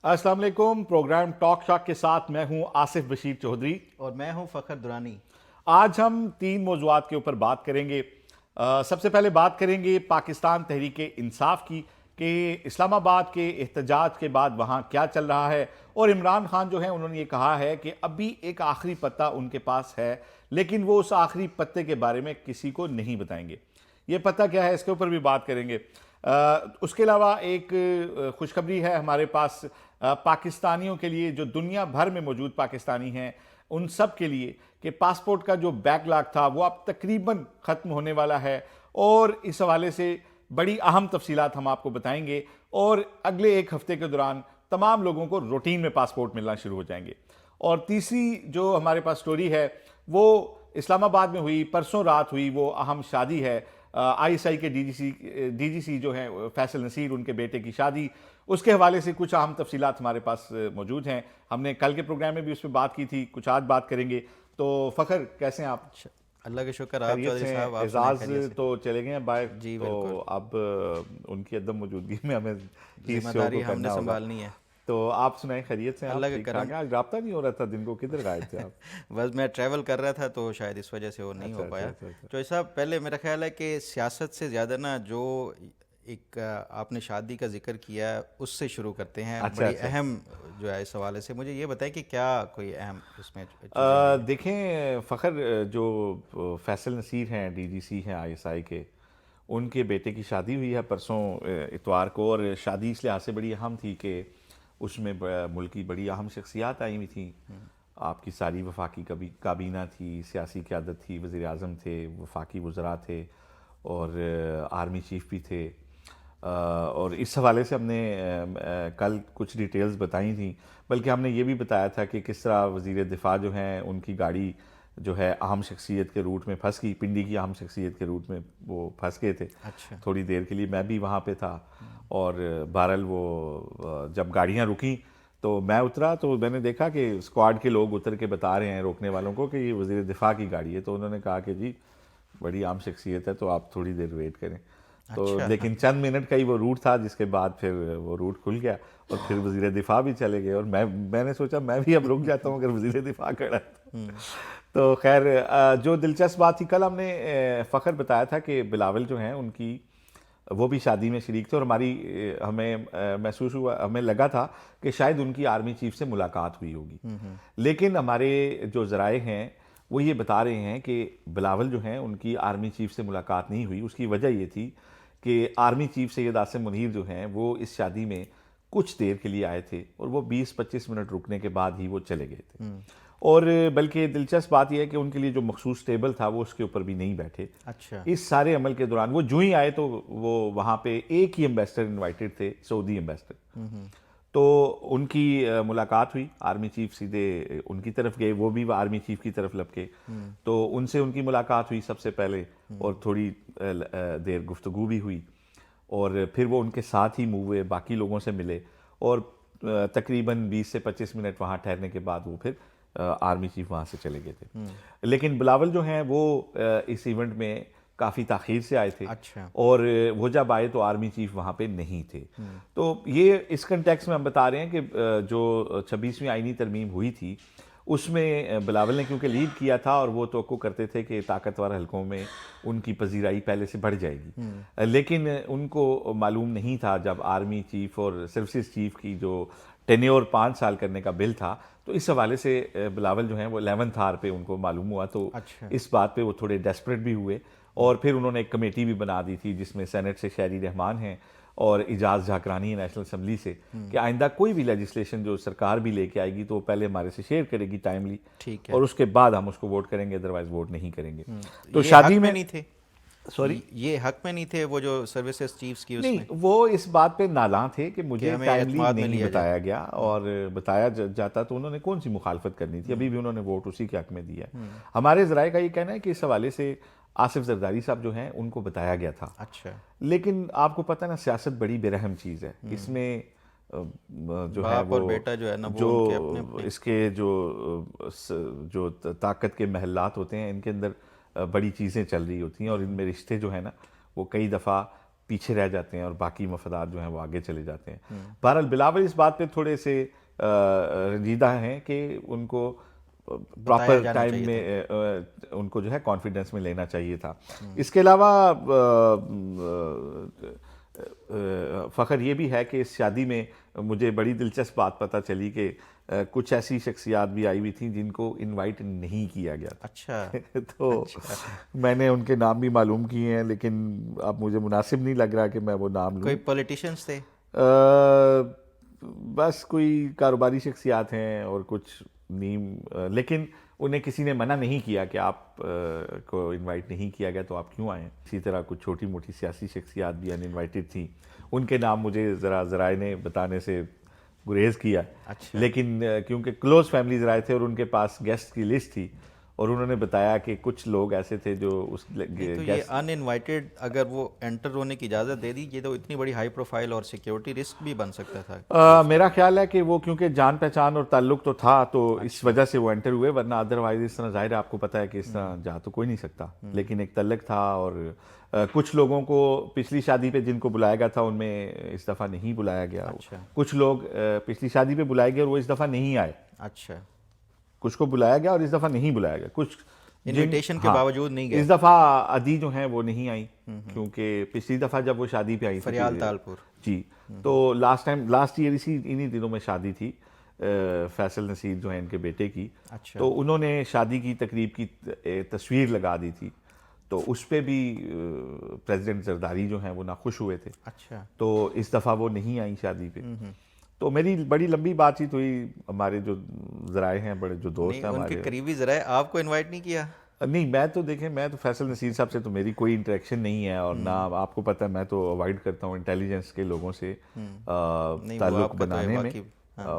अस्सलाम वालेकुम। Programme talk shock के साथ मैं हूं आसिफ बशीर चौधरी। और मैं हूं फ़खर दुरानी। आज हम तीन मौज़ूआत के ऊपर बात करेंगे। सबसे पहले बात करेंगे पाकिस्तान तहरीक इंसाफ की कि इस्लामाबाद के एहतजाज के बाद वहां क्या चल रहा है। और इमरान खान जो है उन्होंने ये कहा है कि अभी एक आखिरी पत्ता उनके पास है, लेकिन वो उस आखिरी पत्ते के बारे में किसी को नहीं बताएंगे। ये पता क्या है, इसके ऊपर भी बात करेंगे। उसके अलावा एक खुशखबरी है हमारे पास पाकिस्तानियों के लिए, जो दुनिया भर में मौजूद पाकिस्तानी हैं उन सब के लिए, कि पासपोर्ट का जो बैकलॉग था वो अब तकरीबन ख़त्म होने वाला है। और इस हवाले से बड़ी अहम तफसीलात हम आपको बताएंगे। और अगले एक हफ्ते के दौरान तमाम लोगों को रूटीन में पासपोर्ट मिलना शुरू हो जाएंगे। और तीसरी जो हमारे पास स्टोरी है वो इस्लामाबाद में हुई, परसों रात हुई वो अहम शादी है। आईएसआई के डीजीसी जो हैं फैसल नसीर, उनके बेटे की शादी, उसके हवाले से कुछ अहम तफसीलात हमारे पास मौजूद हैं। हमने कल के प्रोग्राम में भी उस पर बात की थी, कुछ आज बात करेंगे। तो फ़खर, कैसे हैं आप? अल्लाह के शुक्र। आप खैरियत चौधरी से साहब, हैं? आप सुनाएं खैरियत एजाज से? तो चले गए हैं बाहर, जी तो बिल्कुल। अब उनकी अदम मौजूदगी में हमें इस शो जिम्मेदारी को हमने करना होगा। संभालनी है। तो आप सुनाएं, खैरियत से हैं? आप अल्लाह के ठीक ठाक करम। हैं? आज रब्ता नहीं हो रहा था दिन को, किधर गायब थे आप? बस मैं ट्रैवल कर रहा था तो शायद इस वजह से वो नहीं अच्छा हो अच्छा पाया। अच्छा अच्छा। चौधरी साहब, पहले मेरा ख्याल है कि सियासत से ज़्यादा ना, जो एक आपने शादी का जिक्र किया है, उससे शुरू करते हैं। अच्छा बड़ी अच्छा। अहम जो है, इस हवाले से मुझे ये बताएं कि क्या कोई अहम इसमें चीज़ें आई हैं। देखें फ़खर, जो फैसल नसीर हैं, डीजीसी हैं आईएसआई के, उनके बेटे की शादी हुई है परसों इतवार को। और शादी इस लिहाज से बड़ी अहम थी कि उसमें मुल्क की बड़ी अहम शख्सियात आई हुई थी। आपकी सारी वफाकी काबीना थी, सियासी क़यादत थी, वज़ीर आज़म थे, वफाकी वज़रा थे, और आर्मी चीफ भी थे। और इस हवाले से हमने कल कुछ डिटेल्स बताई थी। बल्कि हमने ये भी बताया था कि किस तरह वज़ीर दिफा जो हैं उनकी गाड़ी जो है अहम शख्सियत के रूट में फंस गई, पिंडी की अहम शख्सियत के रूट में वो फंस गए थे अच्छा। थोड़ी देर के लिए। मैं भी वहाँ पे था। और बहरहाल वो जब गाड़ियाँ रुकीं तो मैं उतरा, तो मैंने देखा कि स्क्वाड के लोग उतर के बता रहे हैं रोकने वालों को कि ये वज़ीर दिफा की गाड़ी है। तो उन्होंने कहा कि जी बड़ी आम शख्सियत है, तो आप थोड़ी देर वेट करें। तो अच्छा। लेकिन चंद मिनट का ही वो रूट था, जिसके बाद फिर वो रूट खुल गया और फिर वज़ीर दिफा भी चले गए। और मैंने सोचा मैं भी अब रुक जाता हूँ अगर वज़ीर दिफा खड़ा है। तो खैर, जो दिलचस्प बात थी, कल हमने फ़खर बताया था कि बिलावल जो हैं उनकी वो भी शादी में शरीक थे। और हमें महसूस हुआ, हमें लगा था कि शायद उनकी आर्मी चीफ से मुलाकात हुई होगी। लेकिन हमारे जो ज़राए हैं वो ये बता रहे हैं कि बिलावल जो हैं उनकी आर्मी चीफ से मुलाकात नहीं हुई। उसकी वजह ये थी कि आर्मी चीफ सैयद आसिम मुनीर जो हैं वो इस शादी में कुछ देर के लिए आए थे, और वो 20-25 मिनट रुकने के बाद ही वो चले गए थे। और बल्कि दिलचस्प बात यह है कि उनके लिए जो मखसूस टेबल था वो उसके ऊपर भी नहीं बैठे। अच्छा। इस सारे अमल के दौरान वो जो ही आए तो वो वहाँ पे एक ही एम्बेसडर इनवाइटेड थे, सऊदी एम्बेसडर। तो उनकी मुलाकात हुई, आर्मी चीफ सीधे उनकी तरफ गए, वो भी आर्मी चीफ की तरफ लपके। तो उनसे उनकी मुलाकात हुई सबसे पहले, और थोड़ी देर गुफ्तगू भी हुई। और फिर वो उनके साथ ही मूव हुए, बाकी लोगों से मिले। और तकरीबन 20 से 25 मिनट वहाँ ठहरने के बाद वो फिर आर्मी चीफ वहाँ से चले गए थे। लेकिन बिलावल जो हैं वो इस इवेंट में काफ़ी ताख़ीर से आए थे। अच्छा। और वो जब आए तो आर्मी चीफ वहाँ पे नहीं थे। तो ये इस कंटेक्स्ट में हम बता रहे हैं कि जो 26वीं आईनी तरमीम हुई थी उसमें बिलावल ने क्योंकि लीड किया था, और वो तवक्को करते थे कि ताकतवर हलकों में उनकी पजीराई पहले से बढ़ जाएगी। लेकिन उनको मालूम नहीं था, जब आर्मी चीफ और सर्विसेज चीफ की जो टेन्योर 5 साल करने का बिल था, तो इस हवाले से बिलावल जो हैं वो 11th आवर पे उनको मालूम हुआ। तो अच्छा। इस बात पे वो थोड़े डेस्परेट भी हुए। और फिर उन्होंने एक कमेटी भी बना दी थी जिसमें सेनेट से शहरी रहमान हैं और इजाज़ झाकरानी है नेशनल असम्बली से, कि आइंदा कोई भी लेजिस्लेशन जो सरकार भी लेके आएगी तो वो पहले हमारे से शेयर करेगी टाइमली, ठीक है। और उसके बाद हम उसको वोट करेंगे, अदरवाइज वोट नहीं करेंगे। तो ये शादी हक में में, नहीं थे? सॉरी, ये हक में नहीं थे वो जो सर्विसेज चीफ्स की नहीं, उसमें, वो इस बात पे नालां थे कि कि मुझे हमें टाइमली एतमाद में नहीं लिया जाए? बताया गया। और बताया जाता तो उन्होंने कौन सी मुखालफत करनी थी, अभी भी उन्होंने वोट उसी के हक में दिया है। हमारे ज़राए का ये कहना है कि इस हवाले से आसिफ जरदारी साहब जो हैं उनको बताया गया था। अच्छा। लेकिन आपको पता है ना, सियासत बड़ी बेरहम चीज़ है। इसमें जो है बाप वो और बेटा जो है ना, वो जो उनके अपने अपने। इसके जो ताकत के महलात होते हैं, इनके अंदर बड़ी चीज़ें चल रही होती हैं। और इनमें रिश्ते जो है ना वो कई दफ़ा पीछे रह जाते हैं और बाकी मफादात जो हैं वो आगे चले जाते हैं। बहरहाल बिलावल इस बात पे थोड़े से रंजीदा हैं कि उनको प्रॉपर टाइम में उनको जो है कॉन्फिडेंस में लेना चाहिए था। इसके अलावा फ़ख्र ये भी है कि इस शादी में मुझे बड़ी दिलचस्प बात पता चली कि कुछ ऐसी शख्सियात भी आई हुई थी जिनको इनवाइट नहीं किया गया था। अच्छा। तो मैंने उनके नाम भी मालूम किए हैं, लेकिन अब मुझे मुनासिब नहीं लग रहा कि मैं वो नाम लूँ। कोई पॉलिटिशियंस थे? बस कोई कारोबारी शख्सियात हैं और कुछ नीम, लेकिन उन्हें किसी ने मना नहीं किया कि आप को इनवाइट नहीं किया गया तो आप क्यों आए। इसी तरह कुछ छोटी मोटी सियासी शख्सियात भी अनइनवाइटेड थी, उनके नाम मुझे ज़राए ने बताने से गुरेज किया। अच्छा। लेकिन क्योंकि क्लोज फैमिलीज आए थे और उनके पास गेस्ट की लिस्ट थी और उन्होंने बताया कि कुछ लोग ऐसे थे जो उस तो ये अनइनवाइटेड अगर वो एंटर होने की इजाज़त दे दी, ये तो इतनी बड़ी हाई प्रोफाइल और सिक्योरिटी रिस्क भी बन सकता था। मेरा ख्याल है कि वो क्योंकि जान पहचान और ताल्लुक तो था तो इस वजह से वो एंटर हुए, वरना अदरवाइज इस तरह जाहिर है आपको पता है कि इस तरह जा तो कोई नहीं सकता। लेकिन एक तल्लक था और कुछ लोगों को पिछली शादी पे जिनको बुलाया गया था उनमें इस दफ़ा नहीं बुलाया गया। अच्छा। कुछ लोग पिछली शादी पे बुलाए गए और वो इस दफ़ा नहीं आए। अच्छा। कुछ को बुलाया गया और इस दफ़ा नहीं बुलाया गया। कुछ इनविटेशन के बावजूद नहीं गए। इस दफ़ा अदी जो हैं वो नहीं आई क्योंकि पिछली दफ़ा जब वो शादी पे आई थी फरियाल तालपुर जी, तो लास्ट ईयर इन्हीं दिनों में शादी थी फैसल नसीर जो है इनके बेटे की। अच्छा। तो उन्होंने शादी की तकरीब की तस्वीर लगा दी थी, तो उस पे भी प्रेसिडेंट जरदारी जो हैं वो नाखुश हुए थे। अच्छा। तो इस दफ़ा वो नहीं आई शादी पे। तो मेरी बड़ी लंबी बातचीत हुई, हमारे जो ज़राए हैं, बड़े जो दोस्त हैं उनके हमारे, करीबी ज़राए आपको इनवाइट नहीं किया? नहीं मैं तो देखें, मैं तो फैसल नसीर साहब से तो मेरी कोई इंटरेक्शन नहीं है और ना आपको पता है मैं तो अवॉइड करता हूँ इंटेलिजेंस के लोगों से ताल्लुक बनाने में।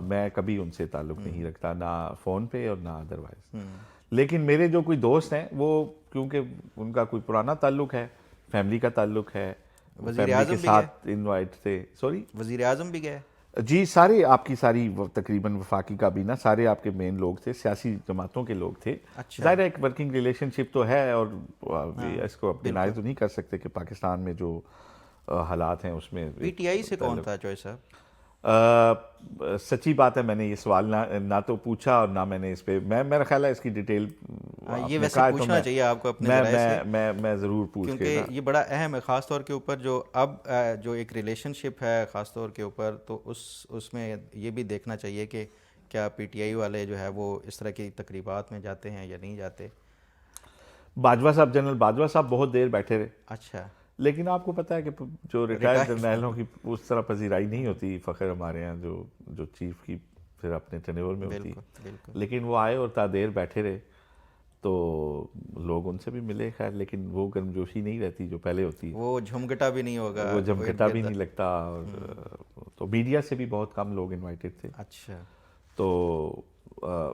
मैं कभी उनसे ताल्लुक नहीं रखता, ना फ़ोन पे और ना अदरवाइज। लेकिन मेरे जो कोई दोस्त हैं वो क्योंकि उनका कोई पुराना ताल्लुक है, फैमिली का ताल्लुक है, फैमिली के साथ इनवाइट थे। सॉरी, वज़ीर आज़म भी गए? जी, सारे आपकी सारी तकरीबन वफाकी काबीना सारे आपके मेन लोग थे, सियासी जमातों के लोग थे। अच्छा। ज़ाहिर है एक वर्किंग रिलेशनशिप तो है और इसको आप डिनाई तो नहीं कर सकते कि पाकिस्तान में जो हालात हैं उसमें। पीटीआई से कौन था चॉइस साहब? सच्ची बात है मैंने ये सवाल ना तो पूछा और ना मैंने इस पे मेरा ख्याल है इसकी डिटेल ये वैसे पूछना चाहिए आपको अपने ज़राए से। मैं ज़रूर पूछ के, क्योंकि ये बड़ा अहम है ख़ास तौर के ऊपर जो अब जो एक रिलेशनशिप है ख़ास तौर के ऊपर, तो उसमें ये भी देखना चाहिए कि क्या पीटीआई वाले जो है वो इस तरह की तकरीबात में जाते हैं या नहीं जाते। बाजवा साहब, जनरल बाजवा साहब बहुत देर बैठे रहे। अच्छा। लेकिन आपको पता है कि जो रिटायर्ड जर्नैलों की उस तरह पजीराई नहीं होती फ़ख्र हमारे यहाँ, जो चीफ की फिर अपने टेन्योर में होती। बिल्कुल। लेकिन वो आए और ता देर बैठे रहे तो लोग उनसे भी मिले, खैर, लेकिन वो गर्मजोशी नहीं रहती जो पहले होती है। वो झुमघटा भी नहीं होगा, वो झुमघटा भी नहीं लगता और तो मीडिया से भी बहुत कम लोग इन्वाइटेड थे। अच्छा। तो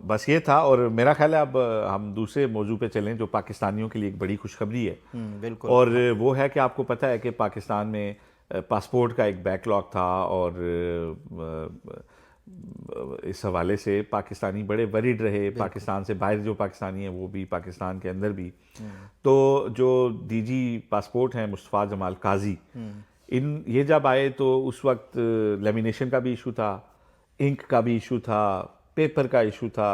बस ये था। और मेरा ख्याल है अब हम दूसरे मौजू पे चलें जो पाकिस्तानियों के लिए एक बड़ी खुशखबरी है। बिल्कुल। और वो है कि आपको पता है कि पाकिस्तान में पासपोर्ट का एक बैकलॉग था और इस हवाले से पाकिस्तानी बड़े वरीड रहे, पाकिस्तान से बाहर जो पाकिस्तानी हैं वो भी, पाकिस्तान के अंदर भी। तो जो डीजी पासपोर्ट हैं मुस्तफ़ा जमाल काजी, ये जब आए तो उस वक्त लेमिनेशन का भी इशू था, इंक का भी इशू था, पेपर का इशू था,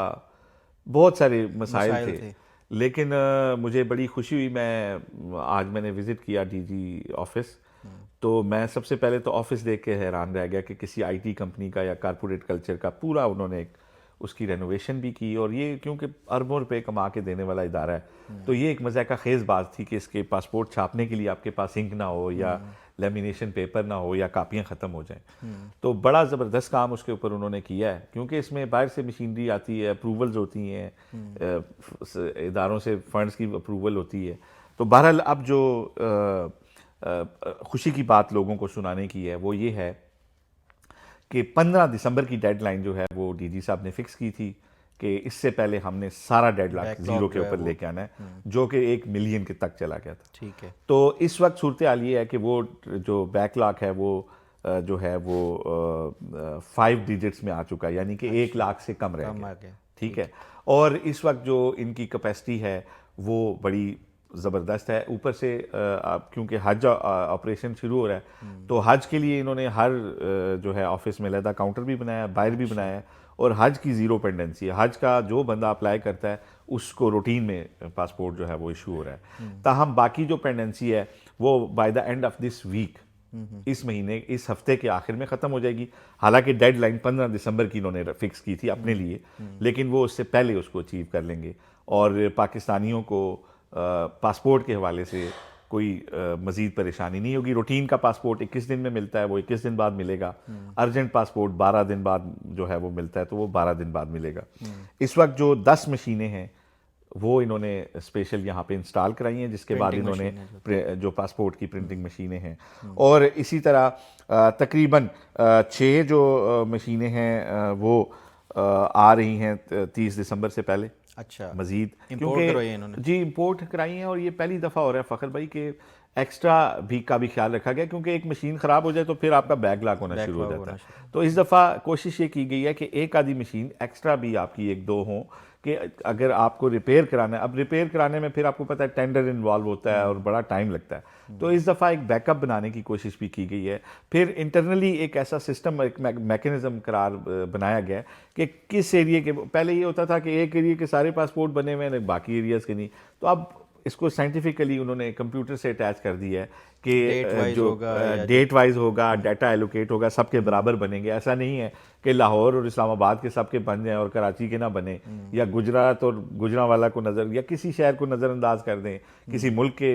बहुत सारे मसाइल थे। लेकिन मुझे बड़ी खुशी हुई, मैंने विज़िट किया डीजी ऑफिस, तो मैं सबसे पहले तो ऑफिस देख के हैरान रह गया कि किसी आईटी कंपनी का या कारपोरेट कल्चर का पूरा उन्होंने उसकी रेनोवेशन भी की। और ये क्योंकि अरबों रुपए कमा के देने वाला इदारा है तो ये एक मज़ा का खेज़ बात थी कि इसके पासपोर्ट छापने के लिए आपके पास इंक ना हो या लेमिनेशन पेपर ना हो या कापियाँ ख़त्म हो जाएं। तो बड़ा ज़बरदस्त काम उसके ऊपर उन्होंने किया है, क्योंकि इसमें बाहर से मशीनरी आती है, अप्रूवल्स होती हैं, इदारों से फंड्स की अप्रूवल होती है। तो बहरहाल अब जो खुशी की बात लोगों को सुनाने की है वो ये है कि 15 दिसंबर की डेडलाइन जो है वो डीजी साहब ने फिक्स की थी कि इससे पहले हमने सारा डेडलॉक ज़ीरो के ऊपर लेके आना है, जो कि 1 मिलियन के तक चला गया था। ठीक है। तो इस वक्त सूरत हाल ये है कि वो जो बैकलॉग है वो जो है वो 5 डिजिट्स में आ चुका है, यानी कि 1 लाख से कम रह गया। ठीक है। और इस वक्त जो इनकी कैपेसिटी है वो बड़ी ज़बरदस्त है। ऊपर से क्योंकि हज ऑपरेशन शुरू हो रहा है तो हज के लिए इन्होंने हर जो है ऑफिस में अलहदा काउंटर भी बनाया, बाहर भी बनाया है, और हज की ज़ीरो पेंडेंसी है। हज का जो बंदा अप्लाई करता है उसको रूटीन में पासपोर्ट जो है वो इशू हो रहा है। ताहम बाकी जो पेंडेंसी है वो by the end of this week, इस महीने, इस हफ्ते के आखिर में ख़त्म हो जाएगी। हालांकि डेडलाइन 15 दिसंबर की इन्होंने फिक्स की थी अपने लिए, लेकिन वो उससे पहले उसको अचीव कर लेंगे। और पाकिस्तानियों को पासपोर्ट के हवाले से कोई मज़ीद परेशानी नहीं होगी। रूटीन का पासपोर्ट 21 दिन में मिलता है, वो 21 दिन बाद मिलेगा। अर्जेंट पासपोर्ट 12 दिन बाद जो है वो मिलता है, तो वो 12 दिन बाद मिलेगा। इस वक्त जो 10 मशीनें हैं वो इन्होंने स्पेशल यहाँ पे इंस्टॉल कराई हैं, जिसके बाद इन्होंने जो पासपोर्ट की प्रिंटिंग मशीनें हैं, और इसी तरह तकरीबन 6 जो मशीनें हैं वो आ रही हैं 30 दिसंबर से पहले। अच्छा, मजीद इंपोर्ट करवाई है इन्होंने? जी, इंपोर्ट कराई हैं, और ये पहली दफ़ा हो रहा है फ़खर भाई कि एक्स्ट्रा भी का भी ख्याल रखा गया, क्योंकि एक मशीन ख़राब हो जाए तो फिर आपका बैकलॉग होना शुरू हो जाता है। तो इस दफ़ा कोशिश ये की गई है कि एक आधी मशीन एक्स्ट्रा भी आपकी 1-2 हों, कि अगर आपको रिपेयर कराना है, अब रिपेयर कराने में फिर आपको पता है टेंडर इन्वॉल्व होता है और बड़ा टाइम लगता है, तो इस दफ़ा एक बैकअप बनाने की कोशिश भी की गई है। फिर इंटरनली एक ऐसा सिस्टम, एक मैकेनिज़्म करार बनाया गया है कि किस एरिया के, पहले ये होता था कि एक एरिया के सारे पासपोर्ट बने हुए हैं, बाकी एरियाज़ के नहीं, तो अब इसको साइंटिफिकली उन्होंने कंप्यूटर से अटैच कर दिया है कि जो डेट वाइज होगा, डाटा एलोकेट होगा, सबके बराबर बनेंगे। ऐसा नहीं है कि लाहौर और इस्लामाबाद के सबके बन जाएं और कराची के ना बने, या गुजरात और गुजरांवाला को नज़र, या किसी शहर को नज़रअंदाज कर दें, किसी मुल्क के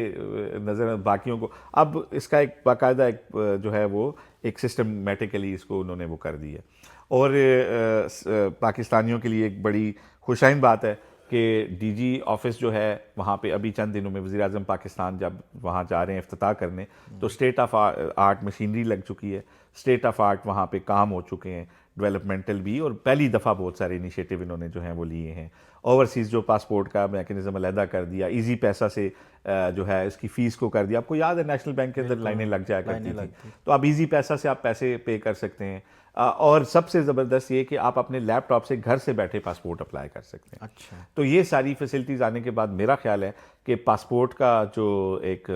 नज़र बाकियों को। अब इसका एक बाकायदा एक जो है वो एक सिस्टमेटिकली इसको उन्होंने वो कर दिया। और पाकिस्तानियों के लिए एक बड़ी खुशाइन बात है कि डीजी ऑफिस जो है वहाँ पे अभी चंद दिनों में वज़ीर-ए-आज़म पाकिस्तान जब वहाँ जा रहे हैं इफ्तिताह करने, तो स्टेट ऑफ आर्ट मशीनरी लग चुकी है, स्टेट ऑफ आर्ट वहाँ पे काम हो चुके हैं, डेवलपमेंटल भी, और पहली दफ़ा बहुत सारे इनिशिएटिव इन्होंने जो हैं वो लिए हैं। ओवरसीज़ जो पासपोर्ट का मैकेनिज़्म अलहदा कर दिया, ईजी पैसा से जो है इसकी फ़ीस को कर दिया। आपको याद है नेशनल बैंक के अंदर लाइनें लग जाया करती थी, तो अब ईजी पैसा से आप पैसे पे कर सकते हैं। और सबसे ज़बरदस्त ये कि आप अपने लैपटॉप से घर से बैठे पासपोर्ट अप्लाई कर सकते हैं। अच्छा, तो ये सारी फैसिलिटीज़ आने के बाद मेरा ख्याल है कि पासपोर्ट का जो एक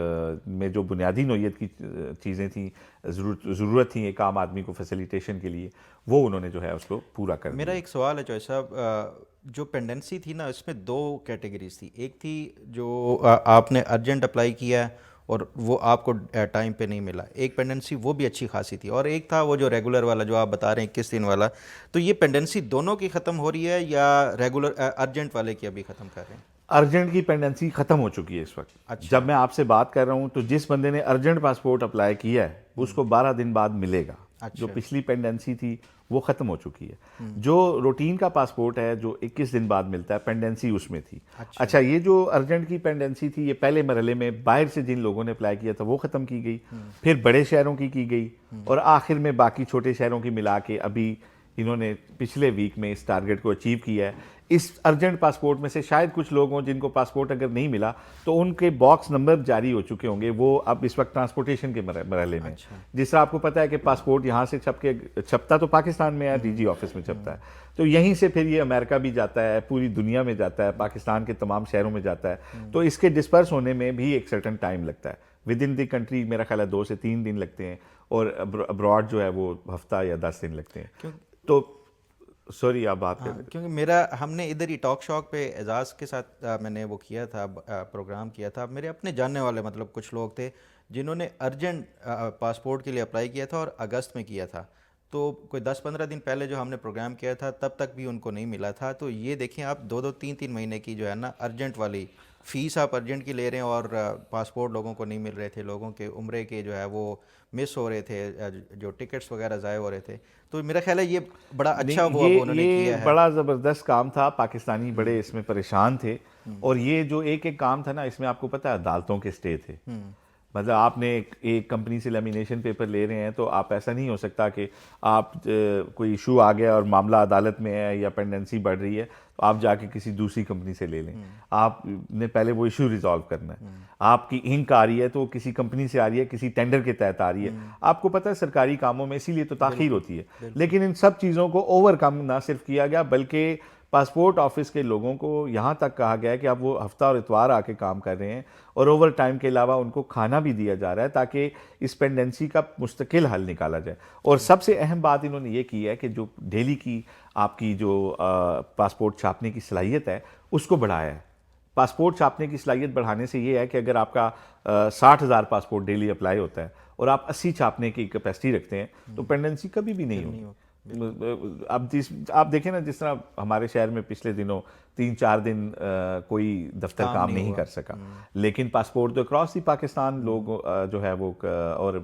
में जो बुनियादी नौइयत की चीज़ें थी, ज़रूरत थी एक आम आदमी को फैसिलिटेशन के लिए, वो उन्होंने जो है उसको पूरा कर दिया। मेरा एक सवाल है चौधरी साहब, जो पेंडेंसी थी ना, इसमें 2 कैटेगरीज थी। एक थी जो आपने अर्जेंट अप्लाई किया है और वो आपको टाइम पे नहीं मिला, एक पेंडेंसी वो भी अच्छी खासी थी, और एक था वो जो रेगुलर वाला जो आप बता रहे हैं 21 दिन वाला। तो ये पेंडेंसी दोनों की ख़त्म हो रही है या रेगुलर अर्जेंट वाले की अभी ख़त्म कर रहे हैं? अर्जेंट की पेंडेंसी ख़त्म हो चुकी है इस वक्त। अच्छा। जब मैं आपसे बात कर रहा हूँ तो जिस बंदे ने अर्जेंट पासपोर्ट अप्लाई किया है उसको 12 दिन बाद मिलेगा। अच्छा। जो पिछली पेंडेंसी थी वो ख़त्म हो चुकी है। जो रूटीन का पासपोर्ट है जो 21 दिन बाद मिलता है, पेंडेंसी उसमें थी। अच्छा, ये जो अर्जेंट की पेंडेंसी थी, ये पहले मरहले में बाहर से जिन लोगों ने अप्लाई किया था वो ख़त्म की गई, फिर बड़े शहरों की गई, और आखिर में बाकी छोटे शहरों की मिला के अभी इन्होंने पिछले वीक में इस टारगेट को अचीव किया है। इस अर्जेंट पासपोर्ट में से शायद कुछ लोग हों जिनको पासपोर्ट अगर नहीं मिला तो उनके बॉक्स नंबर जारी हो चुके होंगे, वो अब इस वक्त ट्रांसपोर्टेशन के मरहले में। अच्छा। जिस तरह आपको पता है कि पासपोर्ट यहाँ से छपता तो पाकिस्तान में है, डीजी ऑफिस में छपता है, तो यहीं से फिर ये अमेरिका भी जाता है, पूरी दुनिया में जाता है, पाकिस्तान के तमाम शहरों में जाता है, तो इसके डिस्पर्स होने में भी एक सर्टन टाइम लगता है। विद इन द कंट्री मेरा ख्याल है 2 से 3 दिन लगते हैं, और अब्रॉड जो है वो हफ्ता या 10 दिन लगते हैं। तो सॉरी आप बात कर। क्योंकि मेरा हमने इधर ही टॉक शॉक पे एजाज़ के साथ मैंने वो किया था, प्रोग्राम किया था। मेरे अपने जानने वाले मतलब कुछ लोग थे जिन्होंने अर्जेंट पासपोर्ट के लिए अप्लाई किया था और अगस्त में किया था, तो कोई 10-15 दिन पहले जो हमने प्रोग्राम किया था तब तक भी उनको नहीं मिला था। तो ये देखें आप 2-2, 3-3 महीने की जो है ना अर्जेंट वाली फ़ीस आप अर्जेंट की ले रहे हैं, और पासपोर्ट लोगों को नहीं मिल रहे थे, लोगों के उम्रे के जो है वो मिस हो रहे थे, जो टिकट्स वगैरह ज़ाय हो रहे थे। तो मेरा ख्याल है ये बड़ा अच्छा वो अब उन्होंने किया है। बड़ा ज़बरदस्त काम था, पाकिस्तानी बड़े इसमें परेशान थे, और ये जो एक काम था ना, इसमें आपको पता है अदालतों के स्टे थे। मतलब आपने एक कंपनी से लेमिनेशन पेपर ले रहे हैं तो आप ऐसा नहीं हो सकता कि आप कोई इशू आ गया और मामला अदालत में है या पेंडेंसी बढ़ रही है तो आप जाके किसी दूसरी कंपनी से ले लें। आपने पहले वो इशू रिजॉल्व करना है। आपकी इंक आ रही है तो किसी कंपनी से आ रही है, किसी टेंडर के तहत आ रही है। आपको पता है सरकारी कामों में इसीलिए तो ताख़ीर होती है। लेकिन इन सब चीज़ों को ओवरकम ना सिर्फ किया गया बल्कि पासपोर्ट ऑफिस के लोगों को यहाँ तक कहा गया है कि अब वो हफ्ता और इतवार आके काम कर रहे हैं और ओवर टाइम के अलावा उनको खाना भी दिया जा रहा है ताकि इस पेंडेंसी का मुस्तकिल हल निकाला जाए। और सबसे अहम बात इन्होंने ये की है कि जो डेली की आपकी जो पासपोर्ट छापने की सलाहियत है उसको बढ़ाया है। पासपोर्ट छापने की सलाहियत बढ़ाने से ये है कि अगर आपका 60,000 पासपोर्ट डेली अप्लाई होता है और आप 80 छापने की कैपेसिटी रखते हैं तो पेंडेंसी कभी भी नहीं होगी। आप देखें ना, जिस तरह हमारे शहर में पिछले दिनों 3-4 दिन कोई दफ्तर काम नहीं कर सका, लेकिन पासपोर्ट तो अक्रॉस दी पाकिस्तान लोग जो है वो और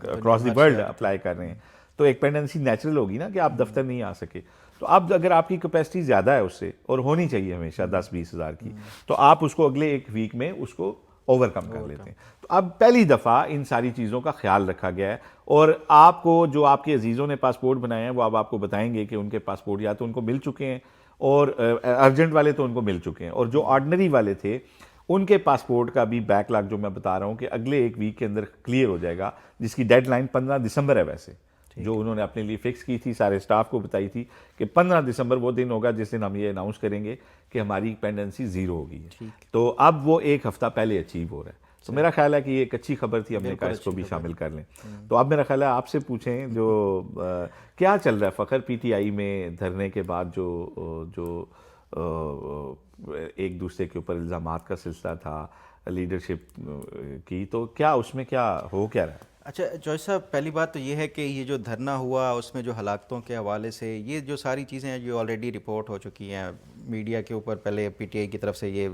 अक्रॉस दी वर्ल्ड अप्लाई कर रहे हैं, तो एक पेंडेंसी नेचुरल होगी ना कि आप दफ्तर नहीं आ सके। तो अब अगर आपकी कैपेसिटी ज़्यादा है उससे, और होनी चाहिए हमेशा 10-20 हज़ार की, तो आप उसको अगले एक वीक में उसको ओवरकम कर लेते हैं। तो अब पहली दफ़ा इन सारी चीज़ों का ख्याल रखा गया है और आपको जो आपके अजीज़ों ने पासपोर्ट बनाए हैं वो अब आपको बताएंगे कि उनके पासपोर्ट या तो उनको मिल चुके हैं, और अर्जेंट वाले तो उनको मिल चुके हैं, और जो ऑर्डिनरी वाले थे उनके पासपोर्ट का भी बैकलॉग जो मैं बता रहा हूँ कि अगले एक वीक के अंदर क्लियर हो जाएगा, जिसकी डेडलाइन 15 दिसंबर है। वैसे जो उन्होंने अपने लिए फिक्स की थी, सारे स्टाफ को बताई थी कि 15 दिसंबर वो दिन होगा जिस दिन हम ये अनाउंस करेंगे कि हमारी पेंडेंसी ज़ीरो होगी है। तो अब वो एक हफ्ता पहले अचीव हो रहा है। तो मेरा ख्याल है कि ये एक अच्छी खबर थी, हमने कहा इसको भी शामिल कर लें। तो अब मेरा ख्याल है आपसे पूछें जो क्या चल रहा है फ़खर पीटीआई में धरने के बाद जो एक दूसरे के ऊपर इल्ज़ामात का सिलसिला था लीडरशिप की, तो क्या उसमें क्या हो क्या रहा है? अच्छा जॉय साहब, पहली बात तो ये है कि ये जो धरना हुआ उसमें जो हलाकतों के हवाले से ये जो सारी चीज़ें हैं जो ऑलरेडी रिपोर्ट हो चुकी हैं मीडिया के ऊपर, पहले पीटीआई की तरफ से ये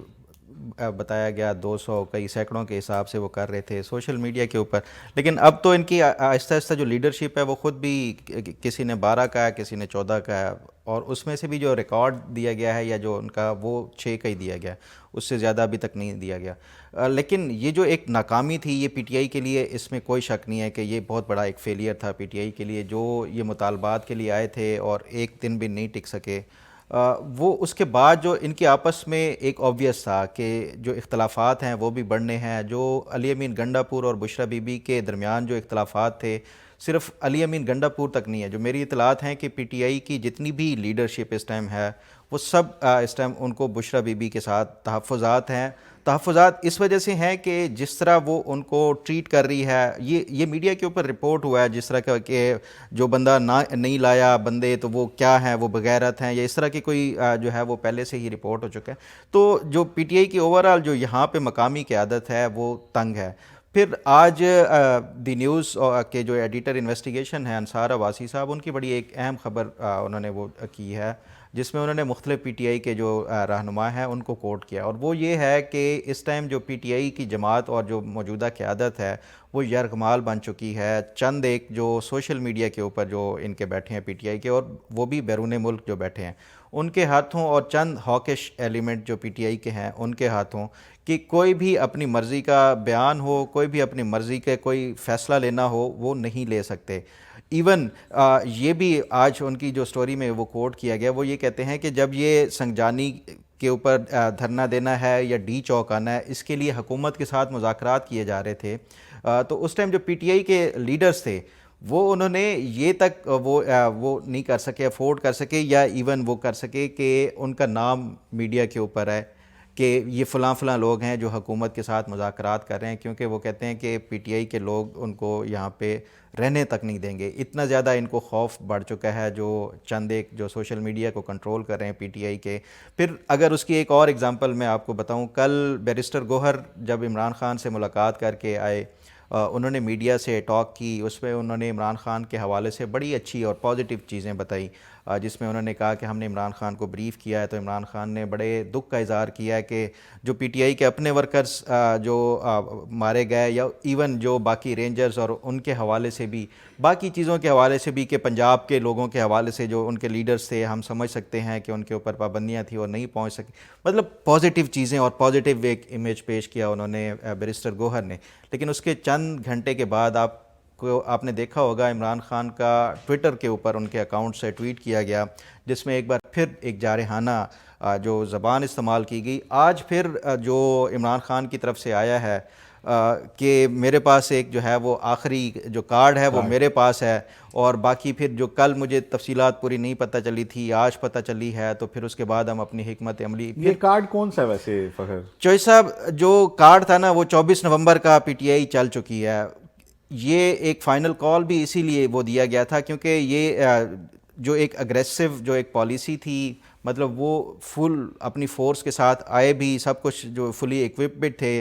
बताया गया 200 कई सैकड़ों के हिसाब से वो कर रहे थे सोशल मीडिया के ऊपर, लेकिन अब तो इनकी आहिस्ता आहिस्ता जो लीडरशिप है वो ख़ुद भी किसी ने 12 का है, किसी ने 14 का है, और उसमें से भी जो रिकॉर्ड दिया गया है या जो उनका वो 6 का ही दिया गया, उससे ज़्यादा अभी तक नहीं दिया गया। लेकिन ये जो एक नाकामी थी ये पीटीआई के लिए, इसमें कोई शक नहीं है कि ये बहुत बड़ा एक फेलियर था पीटीआई के लिए, जो ये मुतालबात के लिए आए थे और एक दिन भी नहीं टिक सके। वो उसके बाद जो इनके आपस में एक ऑब्वियस था कि जो इख्तलाफात हैं वो भी बढ़ने हैं। जो अली अमीन गंडापुर और बुशरा बीबी के दरमियान जो इख्तलाफात थे, सिर्फ अली अमीन गंडापुर तक नहीं है, जो मेरी इतलात हैं कि पीटीआई की जितनी भी लीडरशिप इस टाइम है वो सब इस टाइम उनको बुशरा बीबी के साथ तहफ़्फ़ुज़ात हैं। तहफ़्फ़ुज़ात इस वजह से हैं कि जिस तरह वो उनको ट्रीट कर रही है, ये मीडिया के ऊपर रिपोर्ट हुआ है जिस तरह का कि जो बंदा ना नहीं लाया बंदे तो वो क्या है, वो बगैरत हैं, या इस तरह की कोई जो है वो पहले से ही रिपोर्ट हो चुका है। तो जो पीटीआई की ओवरऑल जो यहाँ पे मकामी क़यादत है वो तंग है। फिर आज दी न्यूज़ के जो एडिटर इन्वेस्टिगेशन है अंसार अवासी साहब, उनकी बड़ी एक अहम ख़बर उन्होंने वो की है जिसमें उन्होंने मुख्तलिफ पीटीआई के जो रहनुमा हैं उनको कोट किया, और वो ये है कि इस टाइम जो पीटीआई की जमात और जो मौजूदा क़यादत है वो यरगमाल बन चुकी है। चंद एक जो सोशल मीडिया के ऊपर जो इनके बैठे हैं पीटीआई के, और वो भी बैरून मुल्क जो बैठे हैं, उनके हाथों, और चंद हॉकिश एलिमेंट जो पीटीआई के हैं उनके हाथों, कि कोई भी अपनी मर्ज़ी का बयान हो, कोई भी अपनी मर्ज़ी के कोई फ़ैसला लेना हो वो नहीं ले सकते। इवन ये भी आज उनकी जो स्टोरी में वो कोट किया गया, वो ये कहते हैं कि जब ये संगजानी के ऊपर धरना देना है या डी चौक आना है, इसके लिए हुकूमत के साथ मुज़ाकरात किए जा रहे थे, तो उस टाइम जो पीटीआई के लीडर्स थे वो उन्होंने ये तक वो नहीं कर सके, अफोर्ड कर सके, या इवन वो कर सके कि उनका नाम मीडिया के ऊपर है कि ये फ़लाँ लोग हैं जो हुकूमत के साथ मुज़ाकरात कर रहे हैं, क्योंकि वो कहते हैं कि पीटीआई के लोग उनको यहाँ पे रहने तक नहीं देंगे। इतना ज़्यादा इनको खौफ बढ़ चुका है जो चंद एक जो सोशल मीडिया को कंट्रोल कर रहे हैं पीटीआई के। फिर अगर उसकी एक और एग्ज़ाम्पल मैं आपको बताऊँ, कल बैरिस्टर गौहर जब इमरान खान से मुलाकात करके आए, उन्होंने मीडिया से टॉक की, उसमें उन्होंने इमरान खान के हवाले से बड़ी अच्छी और पॉजिटिव चीज़ें बताई, जिसमें उन्होंने कहा कि हमने इमरान खान को ब्रीफ़ किया है, तो इमरान खान ने बड़े दुख का इज़हार किया है कि जो पीटीआई के अपने वर्कर्स जो मारे गए, या इवन जो बाकी रेंजर्स और उनके हवाले से भी, बाकी चीज़ों के हवाले से भी, कि पंजाब के लोगों के हवाले से जो उनके लीडर्स थे, हम समझ सकते हैं कि उनके ऊपर पाबंदियाँ थी और नहीं पहुँच सकी। मतलब पॉजिटिव चीज़ें और पॉजिटिव एक इमेज पेश किया उन्होंने बैरिस्टर गौहर ने। लेकिन उसके चंद घंटे के बाद आपने देखा होगा इमरान खान का ट्विटर के ऊपर उनके अकाउंट से ट्वीट किया गया, जिसमें एक बार फिर एक जारहाना जो ज़बान इस्तेमाल की गई। आज फिर जो इमरान खान की तरफ से आया है कि मेरे पास एक जो है वो आखिरी जो कार्ड है वो मेरे पास है, और बाकी फिर जो कल मुझे तफसीलात पूरी नहीं पता चली थी आज पता चली है, तो फिर उसके बाद हम अपनी हिकमत अमली। ये कार्ड कौन सा है वैसे फखर? चौधरी साहब, जो कार्ड था ना वो 24 नवंबर का पीटीआई चल चुकी है। ये एक फ़ाइनल कॉल भी इसीलिए वो दिया गया था क्योंकि ये जो एक अग्रेसिव जो एक पॉलिसी थी, मतलब वो फुल अपनी फ़ोर्स के साथ आए भी, सब कुछ जो फुली इक्विप्ड थे,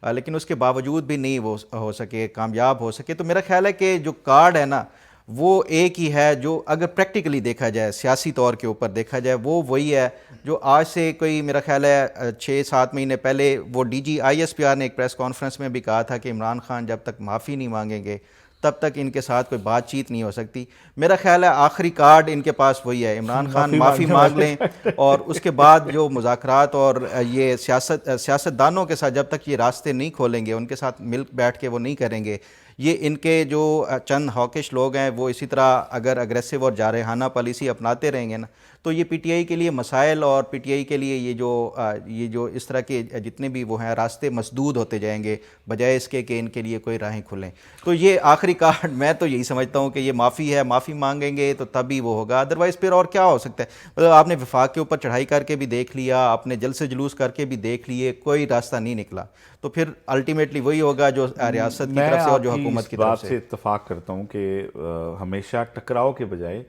लेकिन उसके बावजूद भी नहीं वो हो सके, कामयाब हो सके। तो मेरा ख्याल है कि जो कार्ड है ना वो एक ही है, जो अगर प्रैक्टिकली देखा जाए, सियासी तौर के ऊपर देखा जाए, वो वही है जो आज से कोई मेरा ख्याल है 6-7 महीने पहले वो डीजी ISPR ने एक प्रेस कॉन्फ्रेंस में भी कहा था कि इमरान खान जब तक माफ़ी नहीं मांगेंगे तब तक इनके साथ कोई बातचीत नहीं हो सकती। मेरा ख्याल है आखिरी कार्ड इनके पास वही है, इमरान खान माफ़ी मांग लें और उसके बाद जो मुज़ाकरात और ये सियासतदानों के साथ जब तक ये रास्ते नहीं खोलेंगे, उनके साथ मिल बैठ के वो नहीं करेंगे, ये इनके जो चंद हॉकिश लोग हैं वो इसी तरह अगर अग्रेसिव और जारहाना पॉलिसी अपनाते रहेंगे ना, तो ये पीटीआई के लिए मसाइल और पीटीआई के लिए ये जो इस तरह के जितने भी वो हैं रास्ते मसदूद होते जाएंगे, बजाय इसके कि इनके लिए कोई राहें खुलें। तो ये आखिरी कार्ड मैं तो यही समझता हूँ कि ये माफ़ी है, माफ़ी मांगेंगे तो तभी वो होगा, अदरवाइज़ फिर और क्या हो सकता है। मतलब आपने वफाक के ऊपर चढ़ाई करके भी देख लिया, आपने जलसे जुलूस करके भी देख लिए, कोई रास्ता नहीं निकला, तो फिर अल्टीमेटली वही होगा जो रियासत की तरफ से और जो हुकूमत की तरफ से। इत्तफाक करता हूँ कि हमेशा टकराव के बजाय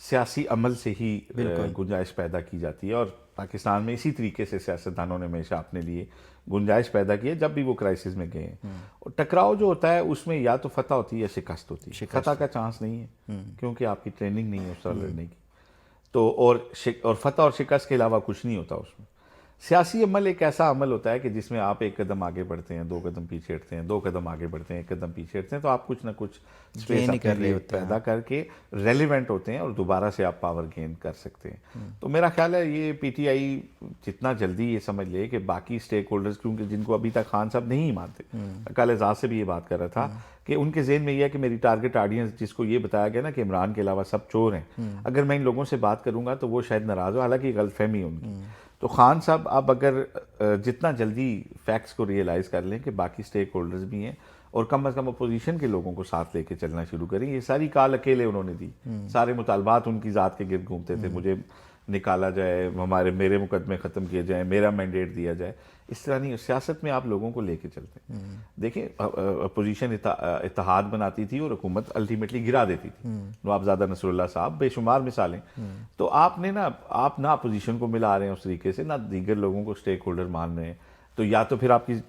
सियासी अमल से ही गुंजाइश पैदा की जाती है, और पाकिस्तान में इसी तरीके से सियासतदानों ने हमेशा अपने लिए गुंजाइश पैदा की है जब भी वो क्राइसिस में गए हैं। और टकराव जो होता है उसमें या तो फतह होती है या शिकस्त होती है। फतह का चांस नहीं है क्योंकि आपकी ट्रेनिंग नहीं है उस तरह लड़ने की, तो और फतह और शिकस्त के अलावा कुछ नहीं होता उसमें। सियासी अमल एक ऐसा अमल होता है कि जिसमें आप एक कदम आगे बढ़ते हैं, 2 कदम पीछे हटते हैं, 2 कदम आगे बढ़ते हैं, 1 कदम पीछे हटते हैं, तो आप कुछ ना कुछ स्पेस अपने लिए पैदा करके रेलिवेंट होते हैं और दोबारा से आप पावर गेन कर सकते हैं। तो मेरा ख्याल है ये पीटीआई जितना जल्दी ये समझ ले कि बाकी स्टेक होल्डर्स, क्योंकि जिनको अभी तक खान साहब नहीं मानते, कल एजाज से भी ये बात कर रहा था कि उनके जेहन में यह है कि मेरी टारगेट ऑडियंस जिसको ये बताया गया ना कि इमरान के अलावा सब चोर हैं, अगर मैं इन लोगों से बात करूंगा तो वो शायद नाराज हो, हालांकि गलतफहमी उनकी। तो खान साहब अब अगर जितना जल्दी फैक्ट्स को रियलाइज़ कर लें कि बाकी स्टेक होल्डर्स भी हैं और कम अज़ कम अपोजिशन के लोगों को साथ लेके चलना शुरू करें। ये सारी काल अकेले उन्होंने दी, सारे मुतालबात उनकी ज़ात के गिर्द घूमते थे, मुझे निकाला जाए, मेरे मुकदमे ख़त्म किए जाए, मेरा मैंडेट दिया जाए। इस तरह नहीं, सियासत में आप लोगों को लेके चलते हैं। देखिए अपोजिशन इत्तेहाद बनाती थी और हुकूमत अल्टीमेटली गिरा देती थी। नवाबजादा नसरुल्लाह साहब, बेशुमार मिसालें। तो आप ना अपोजिशन को मिला रहे हैं उस तरीके से, ना दीगर लोगों को स्टेक होल्डर मान रहे हैं। तो या तो फिर आपकी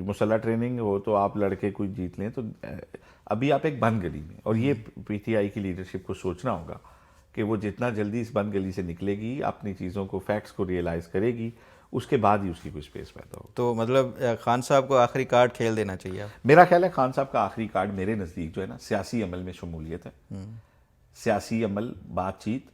मुसल्लह ट्रेनिंग हो तो आप लड़के कुछ जीत लें, तो अभी आप एक बंद गली में, और ये पीटीआई की लीडरशिप को सोचना होगा कि वो जितना जल्दी इस बंद गली से निकलेगी, अपनी चीज़ों को, फैक्ट्स को रियलाइज़ करेगी, उसके बाद ही उसकी कोई स्पेस पैदा हो। तो मतलब खान साहब को आखिरी कार्ड खेल देना चाहिए। मेरा ख्याल है खान साहब का आखिरी कार्ड मेरे नज़दीक जो है ना, सियासी अमल में शमूलियत है। सियासी अमल, बातचीत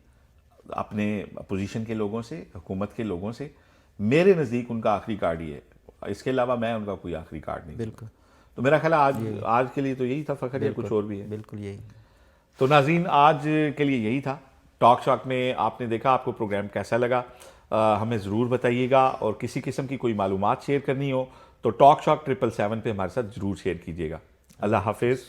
अपने अपोजिशन के लोगों से, हुकूमत के लोगों से, मेरे नज़दीक उनका आखिरी कार्ड ही है। इसके अलावा मैं उनका कोई आखिरी कार्ड नहीं। बिल्कुल। तो मेरा ख्याल है आज के लिए तो यही था फ़खर, या कुछ और भी है? बिल्कुल यही। तो नाज़रीन आज के लिए यही था। टॉक शॉक में आपने देखा, आपको प्रोग्राम कैसा लगा हमें ज़रूर बताइएगा, और किसी किस्म की कोई मालूमात शेयर करनी हो तो टॉक शॉक 777 पे हमारे साथ ज़रूर शेयर कीजिएगा। अल्लाह हाफिज़।